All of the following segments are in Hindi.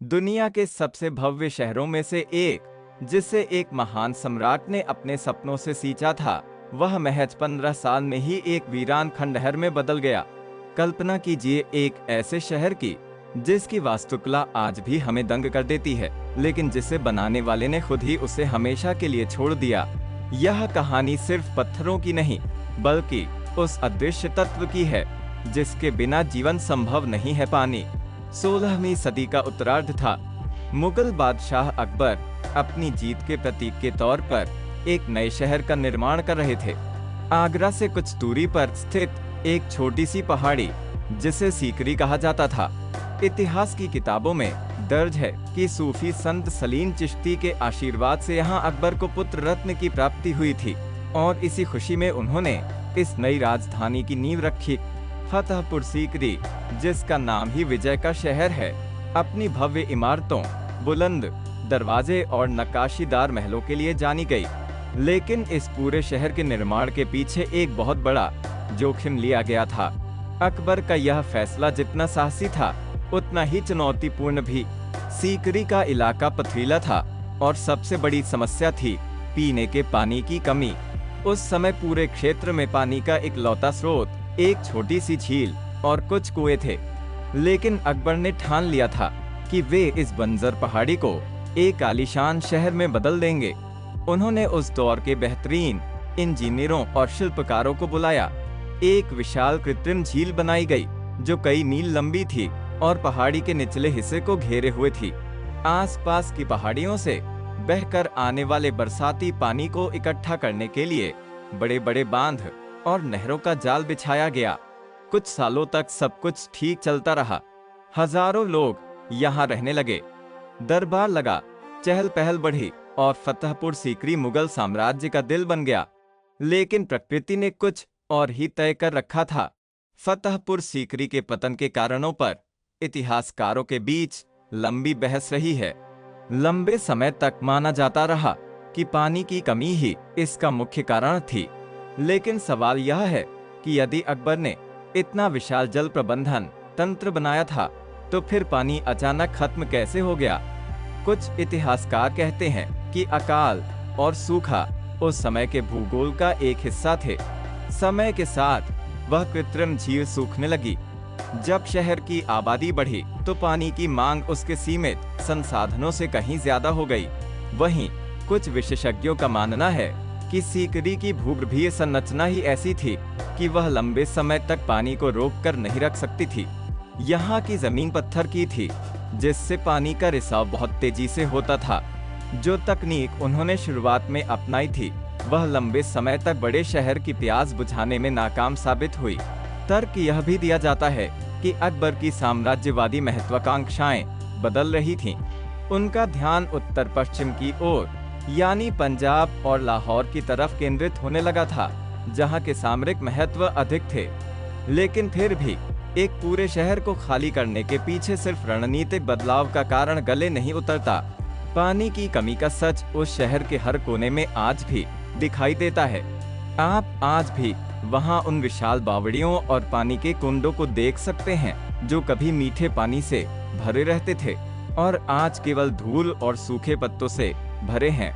दुनिया के सबसे भव्य शहरों में से एक, जिसे एक महान सम्राट ने अपने सपनों से सींचा था, वह महज 15 साल में ही एक वीरान खंडहर में बदल गया। कल्पना कीजिए एक ऐसे शहर की जिसकी वास्तुकला आज भी हमें दंग कर देती है, लेकिन जिसे बनाने वाले ने खुद ही उसे हमेशा के लिए छोड़ दिया। यह कहानी सिर्फ पत्थरों की नहीं, बल्कि उस अदृश्य तत्व की है जिसके बिना जीवन संभव नहीं है, पानी। 16वीं सदी का उत्तरार्ध था। मुगल बादशाह अकबर अपनी जीत के प्रतीक के तौर पर एक नए शहर का निर्माण कर रहे थे। आगरा से कुछ दूरी पर स्थित एक छोटी सी पहाड़ी, जिसे सीकरी कहा जाता था। इतिहास की किताबों में दर्ज है कि सूफी संत सलीम चिश्ती के आशीर्वाद से यहाँ अकबर को पुत्र रत्न की प्राप्ति हुई थी और इसी खुशी में उन्होंने इस नई राजधानी की नींव रखी। फतेहपुर सीकरी, जिसका नाम ही विजय का शहर है, अपनी भव्य इमारतों, बुलंद दरवाजे और नक्काशीदार महलों के लिए जानी गई। लेकिन इस पूरे शहर के निर्माण के पीछे एक बहुत बड़ा जोखिम लिया गया था। अकबर का यह फैसला जितना साहसी था, उतना ही चुनौतीपूर्ण भी। सीकरी का इलाका पथरीला था और सबसे बड़ी समस्या थी पीने के पानी की कमी। उस समय पूरे क्षेत्र में पानी का इकलौता स्रोत एक छोटी सी झील और कुछ कुएं थे। लेकिन अकबर ने ठान लिया था कि वे इस बंजर पहाड़ी को एक आलीशान शहर में बदल देंगे। उन्होंने उस दौर के बेहतरीन इंजीनियरों और शिल्पकारों को बुलाया। एक विशाल कृत्रिम झील बनाई गई जो कई मील लंबी थी और पहाड़ी के निचले हिस्से को घेरे हुए थी। आसपास की पहाड़ियों से बहकर आने वाले बरसाती पानी को इकट्ठा करने के लिए बड़े बड़े बांध और नहरों का जाल बिछाया गया। कुछ सालों तक सब कुछ ठीक चलता रहा। हजारों लोग यहाँ रहने लगे, दरबार लगा, चहल पहल बढ़ी और फतेहपुर सीकरी मुगल साम्राज्य का दिल बन गया। लेकिन प्रकृति ने कुछ और ही तय कर रखा था। फतेहपुर सीकरी के पतन के कारणों पर इतिहासकारों के बीच लंबी बहस रही है। लंबे समय तक माना जाता रहा कि पानी की कमी ही इसका मुख्य कारण थी। लेकिन सवाल यह है कि यदि अकबर ने इतना विशाल जल प्रबंधन तंत्र बनाया था, तो फिर पानी अचानक खत्म कैसे हो गया? कुछ इतिहासकार कहते हैं कि अकाल और सूखा उस समय के भूगोल का एक हिस्सा थे। समय के साथ वह कृत्रिम झील सूखने लगी। जब शहर की आबादी बढ़ी तो पानी की मांग उसके सीमित संसाधनों से कहीं ज्यादा हो गई। वहीं कुछ विशेषज्ञों का मानना है कि सीकरी की भूगर्भीय संरचना ही ऐसी थी कि वह लंबे समय तक पानी को रोक कर नहीं रख सकती थी। यहाँ की जमीन पत्थर की थी, जिससे पानी का रिसाव बहुत तेजी से होता था। जो तकनीक उन्होंने शुरुआत में अपनाई थी, वह लंबे समय तक बड़े शहर की प्यास बुझाने में नाकाम साबित हुई। तर्क यह भी दिया जाता है कि अकबर की साम्राज्यवादी महत्वाकांक्षाएं बदल रही थीं। उनका ध्यान उत्तर पश्चिम की ओर, यानी पंजाब और लाहौर की तरफ केंद्रित होने लगा था, जहां के सामरिक महत्व अधिक थे। लेकिन फिर भी एक पूरे शहर को खाली करने के पीछे सिर्फ रणनीतिक बदलाव का कारण गले नहीं उतरता। पानी की कमी का सच उस शहर के हर कोने में आज भी दिखाई देता है। आप आज भी वहां उन विशाल बावड़ियों और पानी के कुंडों को देख सकते हैं जो कभी मीठे पानी से भरे रहते थे और आज केवल धूल और सूखे पत्तों से भरे हैं।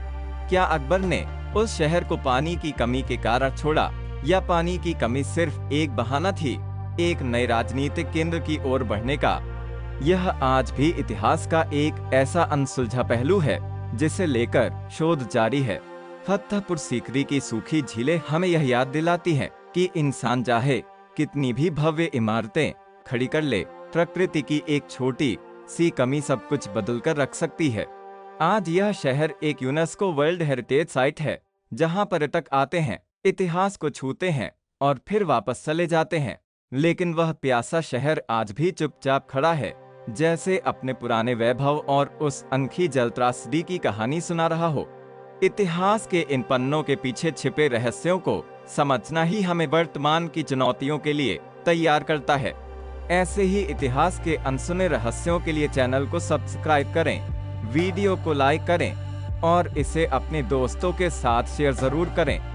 क्या अकबर ने उस शहर को पानी की कमी के कारण छोड़ा, या पानी की कमी सिर्फ एक बहाना थी एक नए राजनीतिक केंद्र की ओर बढ़ने का? यह आज भी इतिहास का एक ऐसा अनसुलझा पहलू है जिसे लेकर शोध जारी है। फतेहपुर सीकरी की सूखी झीलें हमें यह याद दिलाती हैं कि इंसान चाहे कितनी भी भव्य इमारतें खड़ी कर ले, प्रकृति की एक छोटी सी कमी सब कुछ बदल कर रख सकती है। आज यह शहर एक यूनेस्को वर्ल्ड हेरिटेज साइट है, जहां पर्यटक आते हैं, इतिहास को छूते हैं और फिर वापस चले जाते हैं। लेकिन वह प्यासा शहर आज भी चुपचाप खड़ा है, जैसे अपने पुराने वैभव और उस अनखी जल त्रासदी की कहानी सुना रहा हो। इतिहास के इन पन्नों के पीछे छिपे रहस्यों को समझना ही हमें वर्तमान की चुनौतियों के लिए तैयार करता है। ऐसे ही इतिहास के अनसुने रहस्यों के लिए चैनल को सब्सक्राइब करें, वीडियो को लाइक करें और इसे अपने दोस्तों के साथ शेयर जरूर करें।